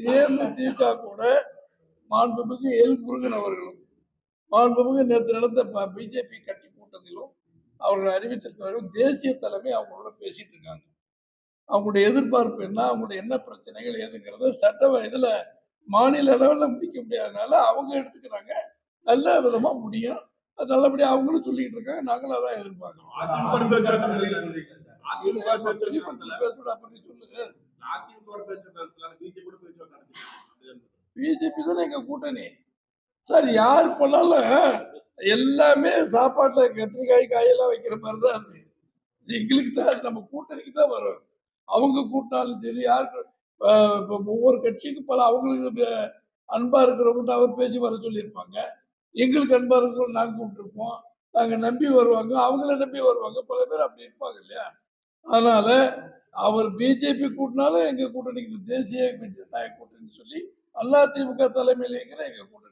தேமுதிக கூட மாண்புமிகு எல் முருகன் அவர்களும் மாண்புமிகு நேற்று நடந்த பிஜேபி கட்சி கூட்டத்திலும் அவர்கள் அறிவித்திருக்கிறார்கள். தேசிய தலைமை அவங்களோட பேசிட்டு இருக்காங்க. அவங்களுடைய எதிர்பார்ப்பு என்ன, அவங்களுடைய என்ன பிரச்சனைகள் ஏதுங்கிறத சட்ட இதுல மாநில அளவில் முடிக்க முடியாதனால அவங்க எடுத்துக்கிறாங்க. நல்ல விதமா முடியும். அது நல்லபடியா அவங்களும் சொல்லிட்டு இருக்காங்க. நாங்களும் அதான் எதிர்பார்க்கிறோம். பிஜேபி தானே எங்க கூட்டணி சார். யார் பண்ணாலும் எல்லாமே சாப்பாட்டுல கத்திரிக்காய் காயெல்லாம் வைக்கிற மாதிரிதான் அது. எங்களுக்கு தான் நம்ம கூட்டணிக்கு தான் வரும். அவங்க கூட்டினாலும் சரி யாருக்கு ஒவ்வொரு கட்சிக்கும் பல அவங்களுக்கு அன்பா இருக்கிறவங்க அவர் பேசி வர சொல்லியிருப்பாங்க. எங்களுக்கு அன்பா இருக்கிறவங்க நாங்க கூப்பிட்டுருப்போம். நாங்க நம்பி வருவாங்க, அவங்கள நம்பி வருவாங்க. பல பேர் அப்படி இருப்பாங்க இல்லையா? அதனால அவர் பிஜேபி கூட்டினாலும் எங்க கூட்டணிக்கு தேசிய ஜனநாயக கூட்டணி சொல்லி அதிமுக தலைமையில் இருக்கிற எங்க கூட்டணி